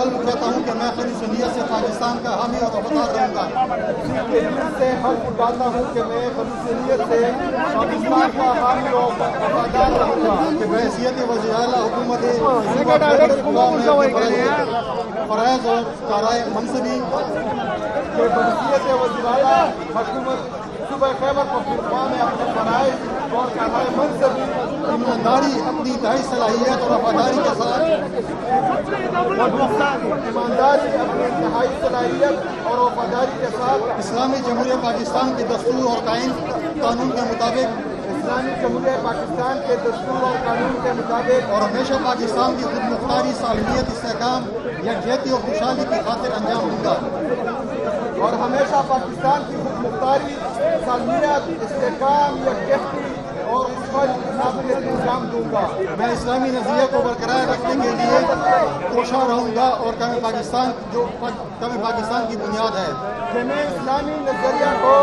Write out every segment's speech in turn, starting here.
علم کہتا ہوں کہ میں خالص نیت سے پاکستان کا حامی اور وفادار رہوں گا۔ سے حلف اٹھاتا ہوں کہ میں خالص نیت سے پاکستان کا حامی اور وفادار رہوں گا کہ بحیثیت وزیر اعلیٰ حکومت فرائض اور کارائے منصبی کہ بحیثیت وزیر اعلیٰ حکومت صوبہ خیبر پختونخوا میں اپنے فرائض اور کارائے منصبی ایمانداری اپنی انتہائی صلاحیت اور وفاداری کے ساتھ ایمانداری اپنی انتہائی صلاحیت اور وفاداری کے ساتھ اسلامی جمہوریہ پاکستان کے دستور اور قانون کے مطابق اسلامی جمہوریہ پاکستان کے دستور اور قانون کے مطابق اور ہمیشہ پاکستان کی خود مختاری، سالمیت، استحکام، یکجہتی اور خوشحالی کی خاطر انجام دوں گا اور ہمیشہ پاکستان کی خود مختاری، سالمیت، استحکام، یکجہتی اور خوشحالی کی خاطر انجام دوں گا۔ میں اسلامی نظریے کو برقرار رکھنے کے لیے کوشاں رہوں گا اور قوم پاکستان کی بنیاد ہے کہ میں اسلامی نظریہ کو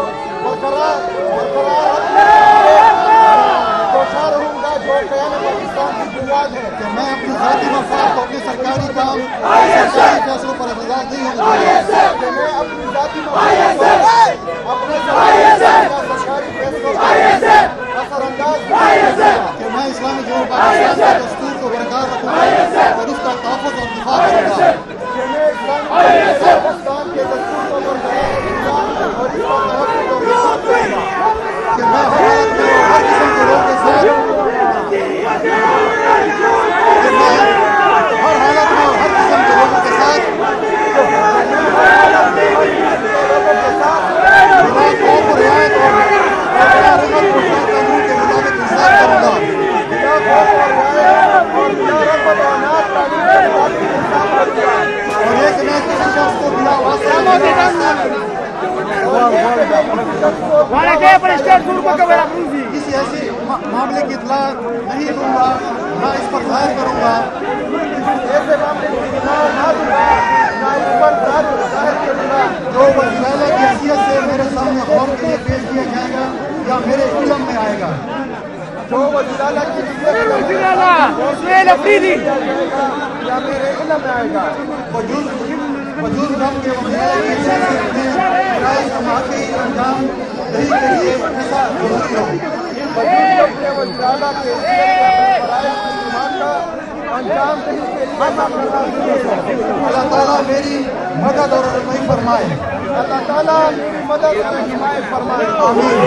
برقرار کوشاں رہوں گا جو قیام پاکستان کی بنیاد ہے کہ میں اپنی ذاتی مفاد کو اپنے سرکاری کام، سرکاری فیصلوں پر اعتراض نہیں ہونے دوں گا کہ میں اپنی ذاتی مفاد کو اپنے سرکاری فیصلوں پر اثر انداز کہ میں اسلامی جمہوریہ پاکستان کے دستور کو برقرار رکھوں گا اور اس کا تحفظ اور دفاع کروں گا کہ میں اسلامی پاکستان کے دستور کو برقرار رکھوں گا اور اس کا تحفظ اور دفاع کروں گا کہ میں ہر حالت میں اور ہر قسم کے لوگوں کے ساتھ کسی ایسے معاملے کی اطلاع نہیں دوں گا، نہ اس پر ظاہر کروں گا ایسے معاملے کی اطلاع نہ دوں گا، نہ اس پر ظاہر کروں گا جو وزیر اعلیٰ کی حیثیت سے میرے سامنے غور کے لیے پیش کیا جائے گا یا میرے علم میں آئے گا جو وزیر اعلیٰ کی حیثیت سے یا میرے علم میں آئے گا وجود رب کے وزیر اعلیٰ کی حیثیت سے اپنے فرائض سماعتی انجام دہی کے لیے ایسا ضروری ہو وزیر اعلیٰ کے فرائض کا انجام دہی کے لیے اللہ تعالیٰ میری مدد اور رہنمائی فرمائے اللہ تعالیٰ میری مدد اور رہنمائی فرمائے آمین